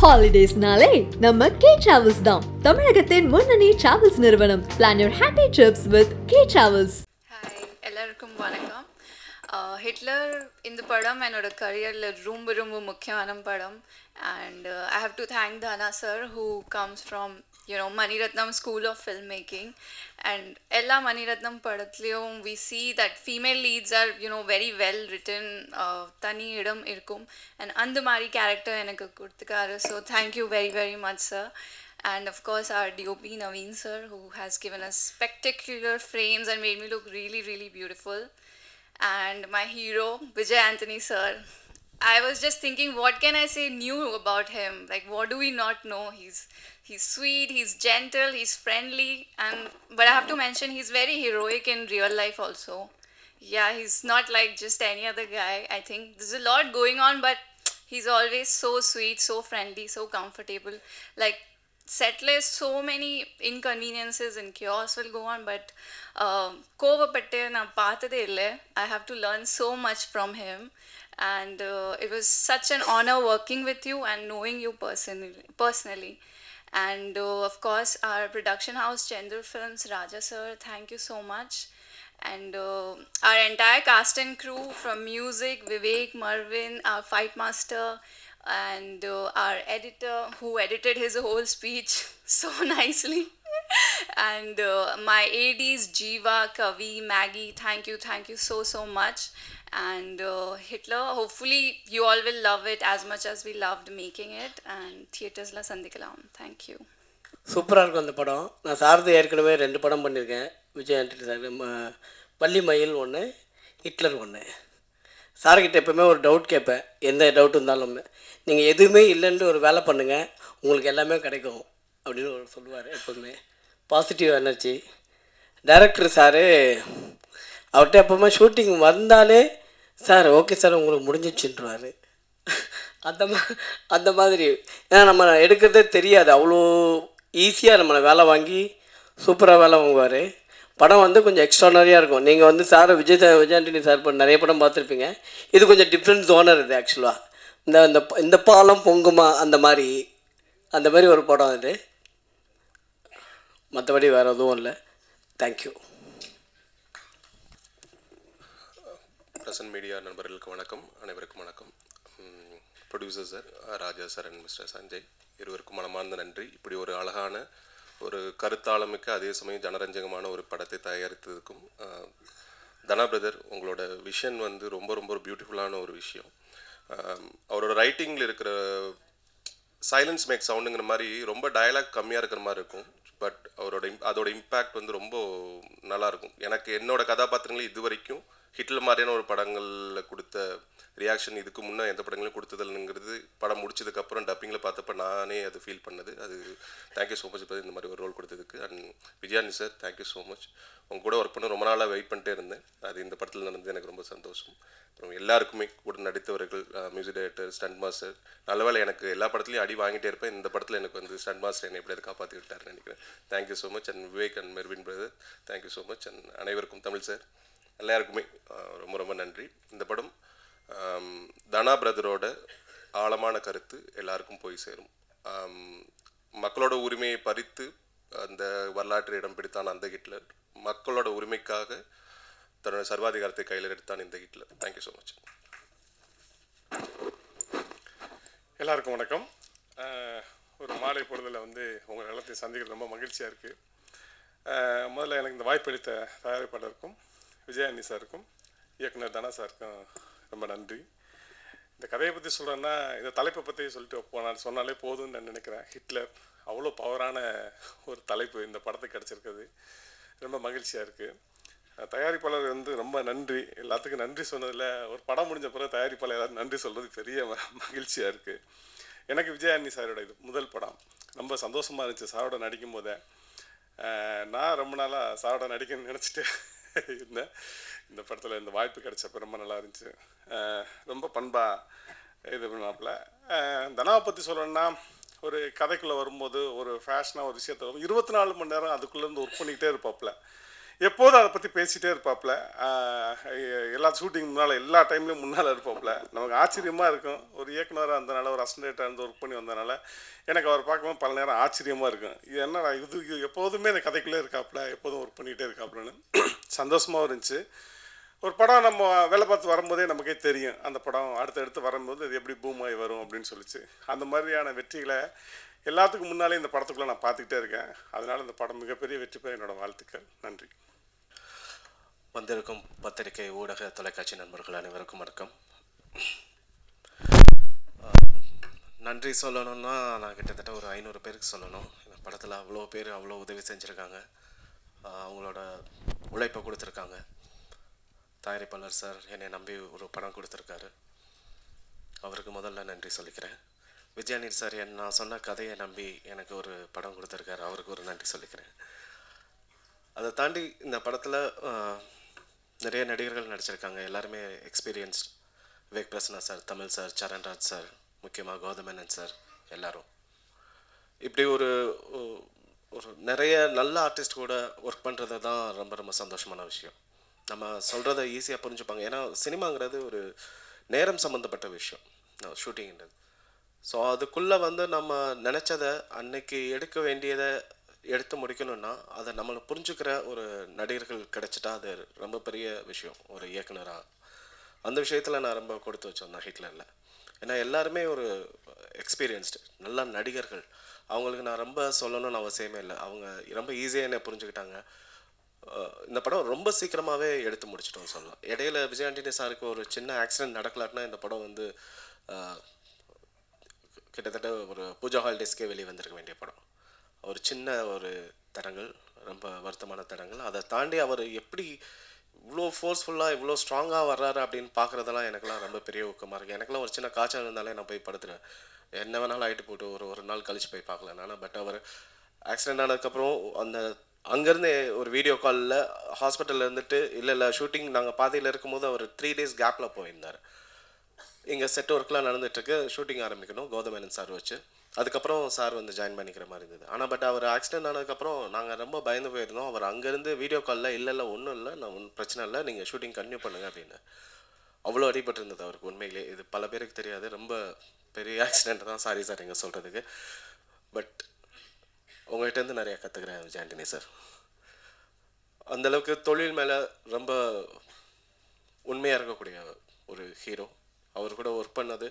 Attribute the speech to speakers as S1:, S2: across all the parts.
S1: Holidays-நாலே நம்ம K Travels தான். தமிழகத்தின் முன்னணி டிராவல்ஸ் நிறுவனம். Plan your happy trips with K Travels.
S2: Hi எல்லாருக்கும் வணக்கம். ஹிட்லர் இந்த படம் என்னோட கரியரில் ரொம்ப ரொம்ப முக்கியமான படம். And I have to thank Dhana sir who comes from Maniratnam school of film making. And எல்லா மணிரத்னம் படத்துலேயும் we see that female leads are very well written, தனி இடம் இருக்கும். அண்ட் அந்த மாதிரி கேரக்டர் எனக்கு கொடுத்துக்காரு. So thank you very very much sir. And of course our DOP Naveen sir, who has given us spectacular frames and made me look really really beautiful. And my hero Vijay Anthony sir, I was just thinking what can I say new about him, like what do we not know? He's sweet, he's gentle, he's friendly, and but I have to mention he's very heroic in real life also. Yeah, he's not like just any other guy. I think there's a lot going on, but he's always so sweet, so friendly, so comfortable. Like settle so many inconveniences and chaos will go on, but கோவப்பட்டு நான் பார்த்ததே இல்லை. I have to learn so much from him, and it was such an honor working with you and knowing you personally. And of course our production house Chendur Films, Raja sir, thank you so much. And our entire cast and crew from music, Vivek, Marvin, our fight master, and our editor who edited his whole speech so nicely. And my ADs Jeeva, Kavi, Maggie, thank you so much. And Hitler, hopefully you all will love it as much as we loved making it, and theaters la sandikalam. Thank you.
S3: சூப்பராக இருக்கும் அந்த படம். நான் சாரதி ஏற்கனவே 2 படம் பண்ணியிருக்கேன். Vijay Antony sir பள்ளி மயில் ஒன்று, ஹிட்லர் ஒன்று. சார்கிட்ட எப்போவுமே ஒரு டவுட் கேட்பேன். எந்த டவுட் இருந்தாலும் நீங்கள் எதுவுமே இல்லைன்ட்டு ஒரு வேலை பண்ணுங்கள், உங்களுக்கு எல்லாமே கிடைக்கும் அப்படின்னு ஒரு சொல்லுவார். எப்போதுமே பாசிட்டிவ் எனர்ஜி. டைரக்டர் சார் அவர்கிட்ட எப்போவுமே ஷூட்டிங் வந்தாலே சார் ஓகே சார் உங்களுக்கு முடிஞ்சிச்சுன்றார். அந்த மாதிரி ஏன்னா நம்ம எடுக்கிறதே தெரியாது, அவ்வளோ ஈஸியாக நம்மளை வேலை வாங்கி சூப்பராக வேலை வாங்குவார். படம் வந்து கொஞ்சம் எக்ஸ்ட்ரானரியாக இருக்கும். நீங்கள் வந்து சார் விஜய் ஆண்டனி சார் நிறைய படம் பார்த்துருப்பீங்க. இது கொஞ்சம் டிஃப்ரெண்ட் ஜோனர் இது ஆக்சுவலாக. இந்த பாலம் பொங்குமா அந்த மாதிரி ஒரு படம் இது. மற்றபடி வேறு எதுவும் இல்லை. தேங்க்யூ.
S4: பிரசன்ட் மீடியா நண்பர்களுக்கு வணக்கம், அனைவருக்கும் வணக்கம். Producer sir Raja sir and mister Sanjay இருவருக்கும் மனமார்ந்த நன்றி. இப்படி ஒரு அழகான ஒரு கருத்தாளமிக்க அதே சமயம் ஜனரஞ்சகமான ஒரு படத்தை தயாரித்ததுக்கும். தனா பிரதர், உங்களோட விஷன் வந்து ரொம்ப ரொம்ப பியூட்டிஃபுல்லான ஒரு விஷயம். அவரோட ரைட்டிங்கில் இருக்கிற சைலன்ஸ் மேக் சவுண்டுங்கிற மாதிரி ரொம்ப டயலாக் கம்மியாக இருக்கிற மாதிரி இருக்கும். பட் அதோட இம்பேக்ட் வந்து ரொம்ப நல்லாயிருக்கும். எனக்கு என்னோட கதாபாத்திரங்கள் இது வரைக்கும் ஹிட்லர் மாதிரியான ஒரு படங்களில் கொடுத்த ரியாக்ஷன் இதுக்கு முன்னே எந்த படங்களையும் கொடுத்ததில்லைங்கிறது படம் முடிச்சதுக்கப்புறம் டப்பிங்கில் பார்த்தப்ப நானே அது ஃபீல் பண்ணது. அது தேங்க்யூ ஸோ மச் இப்போ இந்த மாதிரி ஒரு ரோல் கொடுத்ததுக்கு. And Vijayani sir, thank you so much. உங்க கூட ஒர்க் பண்ண ரொம்ப நாளாக வெயிட் பண்ணிட்டே இருந்தேன். அது இந்த படத்தில் நடந்தது எனக்கு ரொம்ப சந்தோஷம். அப்புறம் எல்லாருக்குமே கூட நடித்தவர்கள், மியூசிக் டைரக்டர், ஸ்டண்ட் மாஸ்டர். நல்லவேளை எனக்கு எல்லா படத்துலையும் அடி வாங்கிட்டே இருப்பேன். இந்த படத்தில் எனக்கு வந்து ஸ்டண்ட் மாஸ்டர் என்னை எப்படியாவது காப்பாற்றி விட்டார்னு நினைக்கிறேன். Thank you so much. And Vivek and Mervin brother, thank you so much. And அனைவருக்கும் தமிழ் சார் எல்லாருக்குமே ரொம்ப ரொம்ப நன்றி. இந்த படம் தனா பிரதரோட ஆழமான கருத்து எல்லாருக்கும் போய் சேரும். மக்களோட உரிமையை பறித்து அந்த வரலாற்று இடம் பிடித்தான் அந்த ஹிட்லர். மக்களோட உரிமைக்காக தன்னோட சர்வாதிகாரத்தை கையில் எடுத்தான் இந்த ஹிட்லர். Thank you so much.
S5: எல்லாருக்கும் வணக்கம். ஒரு மாலை பொழுதில் வந்து உங்கள் எல்லாத்தையும் சந்திக்கிறது ரொம்ப மகிழ்ச்சியாக இருக்குது. முதல்ல எனக்கு இந்த வாய்ப்பளித்த தயாரிப்பாளருக்கும் விஜயானி சாருக்கும் இயக்குனர் தனா சாருக்கும் ரொம்ப நன்றி. இந்த கதையை பற்றி சொல்கிறேன்னா, இந்த தலைப்பை பற்றி சொல்லிட்டு சொன்னாலே போதும்னு நான் நினைக்கிறேன். ஹிட்லர் அவ்வளோ பவரான ஒரு தலைப்பு இந்த படத்துக்கு கிடச்சிருக்குது. ரொம்ப மகிழ்ச்சியாக இருக்குது. தயாரிப்பாளர் வந்து ரொம்ப நன்றி. எல்லாத்துக்கும் நன்றி சொன்னதில் ஒரு படம் முடிஞ்ச பிறகு தயாரிப்பாளர் எல்லாரும் நன்றி சொல்கிறது பெரிய மகிழ்ச்சியாக இருக்குது. எனக்கு விஜயானி சாரோட இது முதல் படம். ரொம்ப சந்தோஷமாக இருந்துச்சு சாரோட நடிக்கும் போதே. நான் ரொம்ப நாளாக சாரோட நடிக்கணும்னு நினச்சிட்டு இருந்தேன். இந்த படத்தில் இந்த வாய்ப்பு கிடைச்சப்ப ரொம்ப நல்லா இருந்துச்சு. ரொம்ப பண்பாக இது பண்ணாப்புல. தனாவை பற்றி சொல்லணுன்னா, ஒரு கதைக்குள்ளே வரும்போது ஒரு ஃபேஷனாக ஒரு விஷயத்த 24 மணி நேரம் அதுக்குள்ளேருந்து ஒர்க் பண்ணிக்கிட்டே இருப்பாப்புல. எப்போதும் அதை பற்றி பேசிகிட்டே இருப்பாப்புல. எல்லா ஷூட்டிங் முன்னால் எல்லா டைம்லேயும் முன்னால் இருப்பாப்புல. நமக்கு ஆச்சரியமாக இருக்கும். ஒரு இயக்குனராக இருந்தனால, ஒரு அசிஸ்டண்ட்டாக இருந்து ஒர்க் பண்ணி வந்தனால எனக்கு அவர் பார்க்கும்போது பல நேரம் ஆச்சரியமாக இருக்கும். இது என்னடா இது எப்போதுமே இந்த கதைக்குள்ளே இருக்காப்புல, எப்போதும் ஒர்க் பண்ணிகிட்டே இருக்காப்புலன்னு சந்தோஷமாகவும் இருந்துச்சு. ஒரு படம் நம்ம வேலை பார்த்து வரும்போதே நமக்கே தெரியும் அந்த படம் அடுத்தடுத்து வரும்போது இது எப்படி பூம் ஆகி வரும் அப்படின்னு சொல்லிச்சு. அந்த மாதிரியான வெற்றிகளை எல்லாத்துக்கும் முன்னாலே இந்த படத்துக்குள்ளே நான் பார்த்துக்கிட்டே இருக்கேன். அதனால் இந்த படம் மிகப்பெரிய வெற்றி பெற என்னோடய வாழ்த்துக்கள். நன்றி.
S6: வந்திருக்கும் பத்திரிகை ஊடக தொலைக்காட்சி நண்பர்கள் அனைவருக்கும் வணக்கம். நன்றி சொல்லணும்னா நான் கிட்டத்தட்ட ஒரு 500 பேருக்கு சொல்லணும். இந்த படத்தில் அவ்வளோ பேர் அவ்வளோ உதவி செஞ்சுருக்காங்க, அவங்களோட உழைப்பை கொடுத்துருக்காங்க. தயாரிப்பாளர் சார் என்னை நம்பி ஒரு படம் கொடுத்துருக்காரு, அவருக்கு முதல்ல நன்றி சொல்லிக்கிறேன். விஜயானி சார் நான் சொன்ன கதையை நம்பி எனக்கு ஒரு படம் கொடுத்துருக்காரு, அவருக்கு ஒரு நன்றி சொல்லிக்கிறேன். அதை தாண்டி இந்த படத்தில் நிறைய நடிகர்கள் நடிச்சிருக்காங்க, எல்லாருமே experienced. Vivek Prasanna sir, Tamil sir, Charanraj sir, முக்கியமாக கௌதமேனன் சார், எல்லாரும் இப்படி ஒரு நிறைய நல்ல ஆர்டிஸ்ட் கூட ஒர்க் பண்ணுறது தான் ரொம்ப ரொம்ப சந்தோஷமான விஷயம். நம்ம சொல்கிறத ஈஸியாக புரிஞ்சுப்பாங்க. ஏன்னா சினிமாங்கிறது ஒரு நேரம் சம்மந்தப்பட்ட விஷயம், ஷூட்டிங்கிறது. ஸோ அதுக்குள்ளே நம்ம நினச்சதை அன்னைக்கு எடுக்க வேண்டியதை எடுத்து முடிக்கணும்னா அதை நம்மளை புரிஞ்சுக்கிற ஒரு நடிகர்கள் கிடச்சிட்டா அது ரொம்ப பெரிய விஷயம் ஒரு இயக்குனராக. அந்த விஷயத்தில் நான் ரொம்ப கொடுத்து வச்சோம் நான் ஹிட்லரில். ஏன்னா எல்லாருமே ஒரு எக்ஸ்பீரியன்ஸ்டு நல்ல நடிகர்கள். அவங்களுக்கு நான் ரொம்ப சொல்லணும்னு அவசியமே இல்லை, அவங்க ரொம்ப ஈஸியாக என்னை புரிஞ்சுக்கிட்டாங்க. இந்த படம் ரொம்ப சீக்கிரமாகவே எடுத்து முடிச்சிட்டோம் சொல்லலாம். இடையில விஜய் ஆண்டனி சாருக்கு ஒரு சின்ன ஆக்சிடென்ட் நடக்கலாட்டினா இந்த படம் கிட்டத்தட்ட ஒரு பூஜா ஹாலிடேஸ்க்கே வெளியே வந்திருக்க வேண்டிய படம். ஒரு சின்ன ஒரு தடங்கள், ரொம்ப வருத்தமான தடங்கள். அதை தாண்டி அவர் எப்படி இவ்வளோ ஃபோர்ஸ்ஃபுல்லாக இவ்வளோ ஸ்ட்ராங்காக வர்றாரு அப்படின்னு பார்க்குறதெல்லாம் எனக்குலாம் ரொம்ப பெரிய ஊக்கமாக இருக்குது. எனக்குலாம் ஒரு சின்ன காய்ச்சல் இருந்தாலே நான் போய் படுத்துருவேன், என்ன வேணாலும் ஆகிட்டு போட்டு ஒரு நாள் கழித்து போய் பார்க்கலாம் நான். பட் அவர் ஆக்சிடென்ட் ஆனதுக்கப்புறம் அங்கேருந்து ஒரு வீடியோ காலில் ஹாஸ்பிட்டலில் இருந்துட்டு இல்லை ஷூட்டிங் நாங்கள் பாதியில் இருக்கும்போது அவர் 3 days கேப்பில் போயிருந்தார். இங்கே செட் ஒர்க்லாம் நடந்துகிட்ருக்கு, ஷூட்டிங் ஆரம்பிக்கணும் கௌதமேனன் சார் வச்சு. அதுக்கப்புறம் சார் ஜாயின் பண்ணிக்கிற மாதிரி இருந்தது. ஆனால் பட் அவர் ஆக்சிடென்ட் ஆனதுக்கப்புறம் நாங்கள் ரொம்ப பயந்து போயிருந்தோம். அவர் அங்கேருந்து வீடியோ காலில் இல்லை ஒன்றும் இல்லை, நான் ஒன்றும் பிரச்சனை இல்லை, நீங்கள் ஷூட்டிங் கன்டினியூ பண்ணுங்க அப்படின்னு. அவ்வளோ அடிபட்டு இருந்தது அவருக்கு. உண்மையிலே இது பல பேருக்கு தெரியாது, ரொம்ப பெரிய ஆக்சிடென்ட் தான். சாரி சார் இங்கே சொல்கிறதுக்கு. பட் உங்கள்கிட்டருந்து நிறையா கற்றுக்கிறேன் விஜய் ஆண்டனி சார். அந்தளவுக்கு தொழில் மேலே ரொம்ப உண்மையாக இருக்கக்கூடிய ஒரு ஹீரோ. அவர் கூட ஒர்க் பண்ணது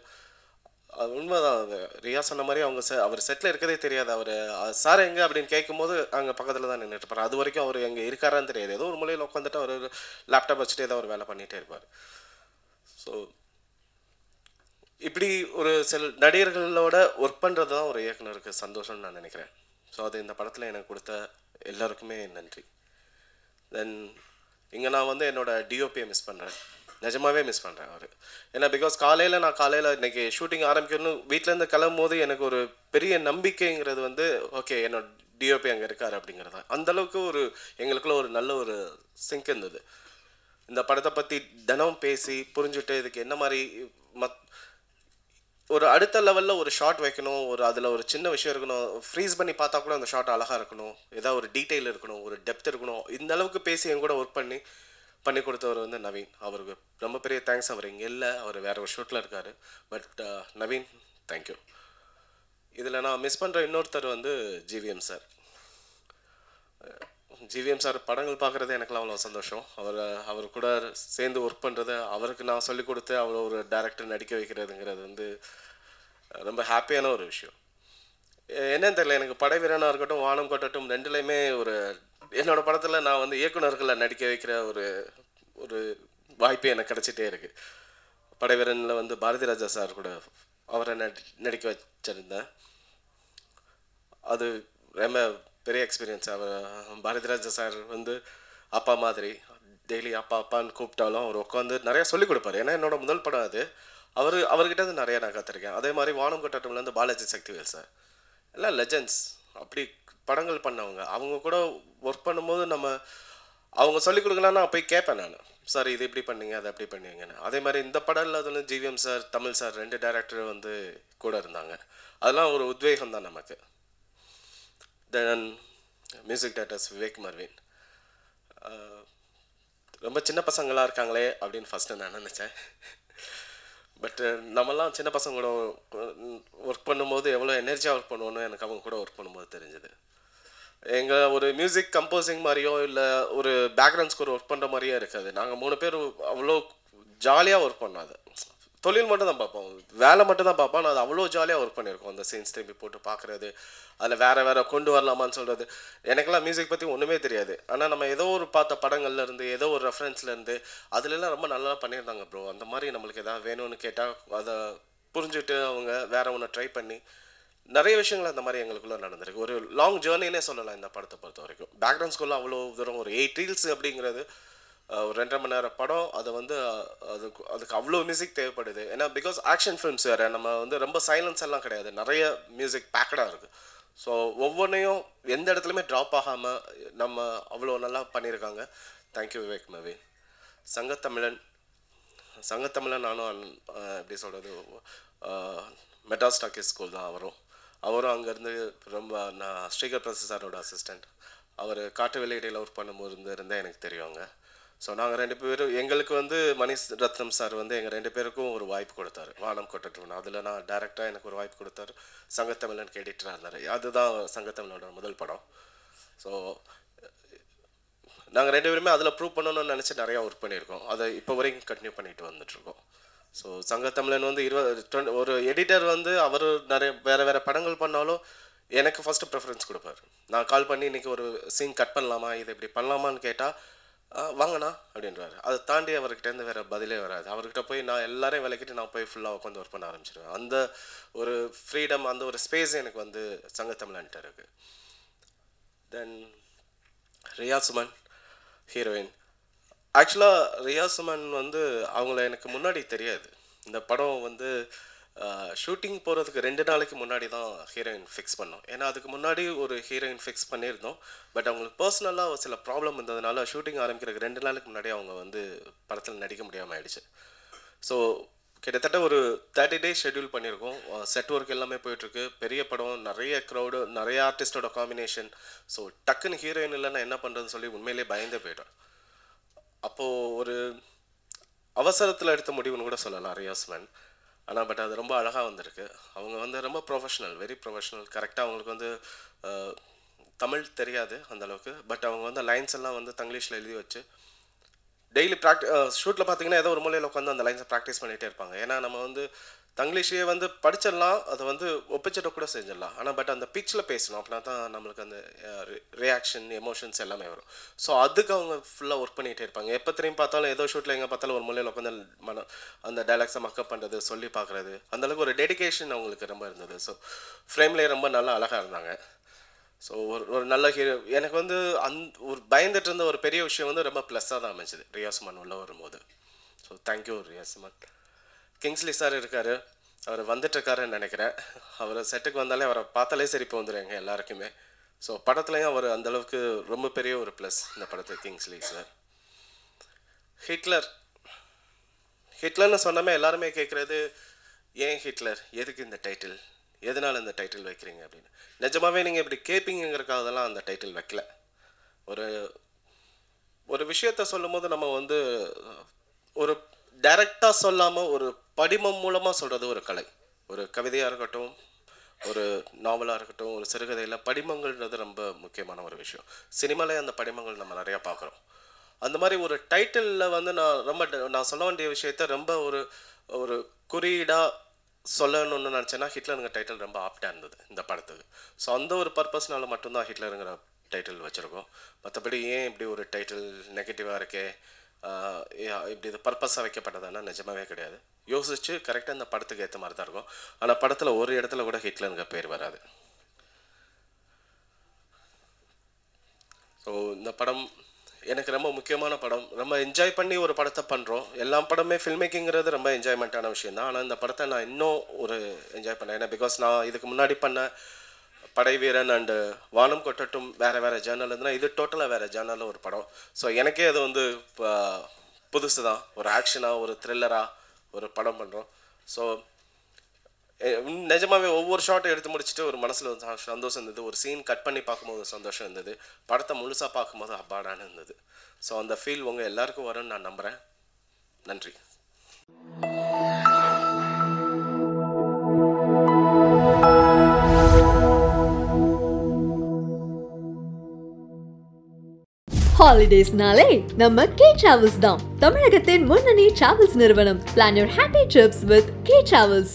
S6: அது உண்மைதான். ரியா சொன்ன மாதிரி அவர் செட்டில் இருக்கதே தெரியாது. அவர் சார் எங்கே அப்படின்னு கேட்கும்போது அங்கே பக்கத்தில் தான் நின்றுட்டு இருப்பார். அது வரைக்கும் அவர் எங்கே இருக்காரான்னு தெரியாது. ஏதோ ஒரு மூலையில் உட்காந்துட்டு அவர் லேப்டாப் வச்சுட்டு ஏதோ ஒரு வேலை பண்ணிகிட்டே இருப்பார். ஸோ இப்படி ஒரு சில நடிகர்களோட ஒர்க் பண்ணுறது தான் ஒரு இயக்குனருக்கு சந்தோஷம்னு நான் நினைக்கிறேன். ஸோ அது இந்த படத்தில் எனக்கு கொடுத்த எல்லாருக்குமே நன்றி. தென் இங்கே நான் என்னோடய டிஓபியை மிஸ் பண்ணுறேன், நிஜமாகவே மிஸ் பண்ணுறேன் அவர். ஏன்னா பிகாஸ் நான் காலையில் இன்றைக்கி ஷூட்டிங் ஆரம்பிக்கணும் வீட்டிலேருந்து கிளம்பும் போது எனக்கு ஒரு பெரிய நம்பிக்கைங்கிறது ஓகே என்னோட டிஓபி அங்கே இருக்கார் அப்படிங்கிறது தான். அந்தளவுக்கு எங்களுக்குள்ள ஒரு நல்ல ஒரு சிங்க் இருந்தது. இந்த படத்தை பற்றி தினம் பேசி புரிஞ்சுட்டு இதுக்கு என்ன மாதிரி ஒரு அடுத்த லெவலில் ஒரு ஷாட் வைக்கணும், அதில் ஒரு சின்ன விஷயம் இருக்கணும், ஃப்ரீஸ் பண்ணி பார்த்தா கூட அந்த ஷாட் அழகாக இருக்கணும், ஏதாவது ஒரு டீட்டெயில் இருக்கணும், ஒரு டெப்த் இருக்கணும். இந்த அளவுக்கு பேசி என் கூட ஒர்க் பண்ணி கொடுத்தவர் நவீன். அவருக்கு ரொம்ப பெரிய தேங்க்ஸ். அவர் இங்கே இல்லை, அவர் வேறு ஒரு ஷூட்டில் இருக்கார். But Naveen thank you. இதில் நான் மிஸ் பண்ணுற இன்னொருத்தர் ஜிவிஎம் சார். ஜிவிஎம் சார் படங்கள் பார்க்குறது எனக்குலாம் அவ்வளோ சந்தோஷம். அவர் கூட சேர்ந்து ஒர்க் பண்ணுறது, அவருக்கு நான் சொல்லிக் கொடுத்து அவ்வளோ ஒரு டேரக்டர் நடிக்க வைக்கிறதுங்கிறது ரொம்ப ஹாப்பியான ஒரு விஷயம். என்னன்னு தெரியல, எனக்கு படை வீரனாக இருக்கட்டும் வானம் கொட்டட்டும் ரெண்டுலேயுமே என்னோடய படத்தில் நான் இயக்குனர்களை நடிக்க வைக்கிற ஒரு வாய்ப்பு எனக்கு கிடச்சிட்டே இருக்குது. படை வீரனில் பாரதி ராஜா சார் கூட அவரை நடிக்க வச்சிருந்தேன். அது ரொம்ப பெரிய எக்ஸ்பீரியன்ஸ். பாரதி ராஜா சார் அப்பா மாதிரி டெய்லி அப்பான்னு கூப்பிட்டாலும் அவர் உட்காந்து நிறையா சொல்லிக் கொடுப்பார். ஏன்னா என்னோடய முதல் படம் அது. அவர்கிட்ட நிறையா நான் கற்றுருக்கேன். அதே மாதிரி வானம் கொட்டட்டும்லேருந்து பாலாஜி சக்திவேல் சார், எல்லாம் லெஜண்ட்ஸ். அப்படி படங்கள் பண்ணவங்க. அவங்க கூட ஒர்க் பண்ணும்போது அவங்க சொல்லிக் கொடுக்கலான்னா போய் கேட்பேன் நான், சார் இது இப்படி பண்ணீங்க அதை அப்படி பண்ணுவீங்கன்னு. அதே மாதிரி இந்த படம் GVM sir Tamil sir 2 director கூட இருந்தாங்க. அதெல்லாம் ஒரு உத்வேகம் தான் நமக்கு. தென் மியூசிக் டைரக்டர்ஸ் விவேக் மர்வின், ரொம்ப சின்ன பசங்களாக இருக்காங்களே அப்படின்னு ஃபஸ்ட்டு நான் நினச்சேன். பட்டு நம்மலாம் சின்ன பசங்க கூட ஒர்க் பண்ணும்போது எவ்வளோ எனர்ஜியாக ஒர்க் பண்ணுவோன்னு எனக்கு அவங்க கூட ஒர்க் பண்ணும்போது தெரிஞ்சுது. எங்கள் ஒரு மியூசிக் கம்போசிங் மாதிரியோ இல்லை ஒரு பேக்ரவுண்ட் ஸ்கோர் ஒர்க் பண்ணுற மாதிரியே இருக்காது. நாங்கள் 3 பேர் அவ்வளோ ஜாலியாக ஒர்க் பண்ணோம். அது தொழில் மட்டும் தான் பார்ப்போம், வேலை மட்டும் தான் பார்ப்போம். அது அவ்வளோ ஜாலியாக ஒர்க் பண்ணியிருக்கோம். அந்த சீன்ஸ் திரும்பி போட்டு பார்க்குறது, அதில் வேறு கொண்டு வரலாமான்னு சொல்கிறது. எனக்கெல்லாம் மியூசிக் பற்றி ஒன்றுமே தெரியாது. ஆனால் நம்ம ஏதோ ஒரு பார்த்த படங்கள்லேருந்து ஏதோ ஒரு ரெஃபரன்ஸ்லேருந்து அதுலலாம் ரொம்ப நல்லா பண்ணியிருந்தாங்க ப்ரோ. அந்த மாதிரி நம்மளுக்கு எதாவது வேணும்னு கேட்டால் அதை புரிஞ்சுட்டு அவங்க வேறு ஒன்று ட்ரை பண்ணி நிறைய விஷயங்கள் அந்த மாதிரி எங்களுக்குள்ளே நடந்திருக்கு. ஒரு லாங் ஜேர்னினே சொல்லலாம் இந்த படத்தை பொறுத்த வரைக்கும். பேக்ரவுண்ட் ஸ்கோரில் அவ்வளோ தூரம் ஒரு 8 ரீல்ஸ் அப்படிங்கிறது ஒரு 2.5 மணி நேரம் படம். அதை அதுக்கு அவ்வளோ மியூசிக் தேவைப்படுது. ஏன்னா பிகாஸ் ஆக்ஷன் ஃபிலிம்ஸ் வேறு, நம்ம ரொம்ப சைலன்ஸ் எல்லாம் கிடையாது, நிறைய மியூசிக் பேக்கடாக இருக்குது. ஸோ ஒவ்வொன்றையும் எந்த இடத்துலையுமே ட்ராப் ஆகாமல் நம்ம அவ்வளோ நல்லா பண்ணியிருக்காங்க. தேங்க்யூ விவேக் மவி. சங்கத்தமிழன் நானும் எப்படி சொல்கிறது, மெட்ராஸ் டாக்கீஸ் ஸ்கூல் தான் அவரும் அங்கேருந்து ரொம்ப நான் ஸ்ரீகர் பிரசாத் சாரோட அசிஸ்டண்ட். அவர் காட்டு வெளியீடையில் ஒர்க் பண்ணும்போது இருந்தால் எனக்கு தெரியுங்க. ஸோ நாங்கள் 2 பேரும் எங்களுக்கு மணி ரத்னம் சார் எங்கள் 2 பேருக்கும் ஒரு வாய்ப்பு கொடுத்தாரு, வானம் கொட்டட்டும். அதில் நான் டைரெக்டாக எனக்கு ஒரு வாய்ப்பு கொடுத்தாரு. சங்கத்தமிழனுக்கு எடிட்டராக இருந்தார். அதுதான் சங்கத்தமிழனோட முதல் படம். ஸோ நாங்கள் 2 பேருமே அதில் ப்ரூவ் பண்ணணும்னு நினச்சி நிறையா ஒர்க் பண்ணியிருக்கோம். அதை இப்போ வரைக்கும் கண்டினியூ பண்ணிட்டு வந்துட்டுருக்கோம். ஸோ சங்கத்தமிழன் ஒரு எடிட்டர் அவர் நிறைய வேறு படங்கள் பண்ணாலும் எனக்கு ஃபஸ்ட்டு ப்ரிஃபரன்ஸ் கொடுப்பார். நான் கால் பண்ணி இன்றைக்கி ஒரு சீன் கட் பண்ணலாமா, இது இப்படி பண்ணலாமான்னு கேட்டால் வாங்கண்ணா அப்படின்றாரு. அதை தாண்டி அவர்கிட்டேருந்து வேறு பதிலே வராது. அவர்கிட்ட போய் நான் எல்லாரையும் விளக்கிட்டு நான் போய் ஃபுல்லாக உட்காந்து ஒர்க் பண்ண ஆரம்பிச்சிடுவேன். அந்த ஒரு ஃப்ரீடம், அந்த ஒரு ஸ்பேஸ் எனக்கு சங்கத்தமிழன்ட்டு இருக்குது. தென் ரியா சுமன் ஹீரோயின். ஆக்சுவலாக ரியா சுமன் அவங்கள எனக்கு முன்னாடி தெரியாது. இந்த படம் ஷூட்டிங் போகிறதுக்கு 2 நாளைக்கு முன்னாடி தான் ஹீரோயின் ஃபிக்ஸ் பண்ணோம். ஏன்னா அதுக்கு முன்னாடி ஒரு ஹீரோயின் ஃபிக்ஸ் பண்ணியிருந்தோம். பட் அவங்களுக்கு பர்சனலாக சில ப்ராப்ளம் இருந்ததுனால ஷூட்டிங் ஆரம்பிக்கிறதுக்கு 2 நாளைக்கு முன்னாடி அவங்க படத்தில் நடிக்க முடியாமல் ஆயிடுச்சு. ஸோ கிட்டத்தட்ட ஒரு 30 டேஸ் ஷெட்யூல் பண்ணியிருக்கோம். செட் ஒர்க் எல்லாமே போயிட்டுருக்கு. பெரிய படம், நிறைய க்ரௌடு, நிறைய ஆர்டிஸ்டோட காம்பினேஷன். ஸோ டக்குன்னு ஹீரோயின் இல்லைன்னா என்ன பண்ணுறதுன்னு சொல்லி உண்மையிலே பயந்தே போயிட்டோம். அப்போது ஒரு அவசரத்தில் எடுத்த முடிவுன்னு கூட சொல்லலாம் ரியாஸ்மன். ஆனால் பட் அது ரொம்ப அழகாக வந்திருக்கு. அவங்க ரொம்ப ப்ரொஃபஷ்னல், வெரி ப்ரொஃபஷ்னல். கரெக்டாக அவங்களுக்கு தமிழ் தெரியாது அந்தளவுக்கு. பட் அவங்க லைன்ஸ் எல்லாம் தங்கிலீஷில் எழுதி வச்சு டெய்லி ஷூட்டில் பார்த்தீங்கன்னா ஏதோ ஒரு மூலையில் உட்காந்து அந்த லைன்ஸை ப்ராக்டிஸ் பண்ணிகிட்டே இருப்பாங்க. ஏன்னா நம்ம தங்கிலீஷே படிச்சிடலாம், அதை ஒப்பிச்சிட கூட செஞ்சிடலாம். ஆனால் பட் அந்த பிச்சில் பேசணும், அப்படின்னா தான் நம்மளுக்கு அந்த ரியாக்ஷன், எமோஷன்ஸ் எல்லாமே வரும். ஸோ அதுக்கு அவங்க ஃபுல்லாக ஒர்க் பண்ணிகிட்டே இருப்பாங்க. எப்போ திரும்பி பார்த்தாலும் ஏதோ ஷூட்டில் எங்கே பார்த்தாலும் ஒரு மூலையில் உட்காந்து அந்த டைலாக்ஸை மக்கப் பண்ணுறது, சொல்லி பார்க்குறது, அந்தளவுக்கு ஒரு டெடிகேஷன் அவங்களுக்கு ரொம்ப இருந்தது. ஸோ ஃப்ரேம்லேயே ரொம்ப நல்லா அழகாக இருந்தாங்க. ஸோ ஒரு நல்ல ஹீரோ. எனக்கு ஒரு பயந்துட்டு இருந்த ஒரு பெரிய விஷயம் ரொம்ப ப்ளஸ்ஸாக தான் அமைஞ்சுது ரியா சுமன் உள்ள வரும்போது. So thank you Riya Suman. Kingsley sir இருக்கார், அவர் வந்துட்டுருக்காருன்னு நினைக்கிறேன். அவர் செட்டுக்கு வந்தாலே அவரை பார்த்தாலே சிரிப்பு வந்துடுங்க எல்லாருக்குமே. ஸோ படத்துலையும் அவர் அந்தளவுக்கு ரொம்ப பெரிய ஒரு ப்ளஸ் இந்த படத்துக்கு கிங்ஸ்லி சார். ஹிட்லர்னு சொன்னாமே எல்லாருமே கேட்குறது, ஏன் ஹிட்லர், எதுக்கு இந்த டைட்டில், எதனால் இந்த டைட்டில் வைக்கிறீங்க அப்படின்னு. நிஜமாகவே நீங்கள் இப்படி கேட்பீங்கிறக்காகலாம் அந்த டைட்டில் வைக்கல. ஒரு விஷயத்த சொல்லும் போது நம்ம ஒரு டைரக்டாக சொல்லாமல் ஒரு படிமம் மூலமாக சொல்கிறது ஒரு கலை. ஒரு கவிதையாக இருக்கட்டும், ஒரு நாவலாக இருக்கட்டும், ஒரு சிறுகதையில் படிமங்கள்ன்றது ரொம்ப முக்கியமான ஒரு விஷயம். சினிமாலே அந்த படிமங்கள் நம்ம நிறையா பார்க்குறோம். அந்த மாதிரி ஒரு டைட்டிலில் நான் சொல்ல வேண்டிய விஷயத்த ரொம்ப ஒரு குறியீடாக சொல்லணும்னு நினச்சேன்னா ஹிட்லருங்கிற டைட்டில் ரொம்ப ஆப்டாக இருந்தது இந்த படத்துக்கு. ஸோ அந்த ஒரு பர்பஸ்னால மட்டும்தான் ஹிட்லருங்கிற டைட்டில் வச்சுருக்கோம். மற்றபடி ஏன் இப்படி ஒரு டைட்டில் நெகட்டிவாக இருக்கே, இப்படி இது பர்பஸாக வைக்கப்பட்டதுன்னா நிஜமாவே கிடையாது. யோசிச்சு கரெக்டாக இந்த படத்துக்கு ஏற்ற மாதிரி தான் இருக்கும். ஆனால் படத்தில் ஒரு இடத்துல கூட ஹிட்லருங்கிற பேர் வராது. ஸோ இந்த படம் எனக்கு ரொம்ப முக்கியமான படம். ரொம்ப என்ஜாய் பண்ணி ஒரு படத்தை பண்ணுறோம். எல்லா படமே ஃபில்ம் மேக்கிங்கிறது ரொம்ப என்ஜாய்மெண்ட்டான விஷயம் தான். ஆனால் இந்த படத்தை நான் இன்னும் ஒரு என்ஜாய் பண்ணேன். ஏன்னா பிகாஸ் நான் இதுக்கு முன்னாடி பண்ண படை வீரன் அண்டு வானம் கொட்டட்டும் வேறு ஜேர்னல் இருந்ததுன்னா இது டோட்டலாக வேறு ஜேர்னலில் ஒரு படம். ஸோ எனக்கே அது புதுசு தான். ஒரு ஆக்ஷனாக, ஒரு த்ரில்லராக ஒரு படம் பண்ணுறோம். ஸோ நிஜமாவே ஒவ்வொரு ஷாட்டும் எடுத்து முடிச்சுட்டு ஒரு மனசில் ஒரு சந்தோஷம் இருந்தது. ஒரு சீன் கட் பண்ணி பார்க்கும்போது ஒரு சந்தோஷம் இருந்தது. படத்தை முழுசாக பார்க்கும்போது அப்பாடான இருந்தது. ஸோ அந்த ஃபீல் உங்கள் எல்லாருக்கும் வரும்னு நான் நம்புகிறேன். நன்றி.
S1: ஹாலிடேஸ்னாலே நம்ம கே டிராவல்ஸ் தான். தமிழகத்தின் முன்னணி டிராவல்ஸ் நிறுவனம். Plan your happy trips with K Travels.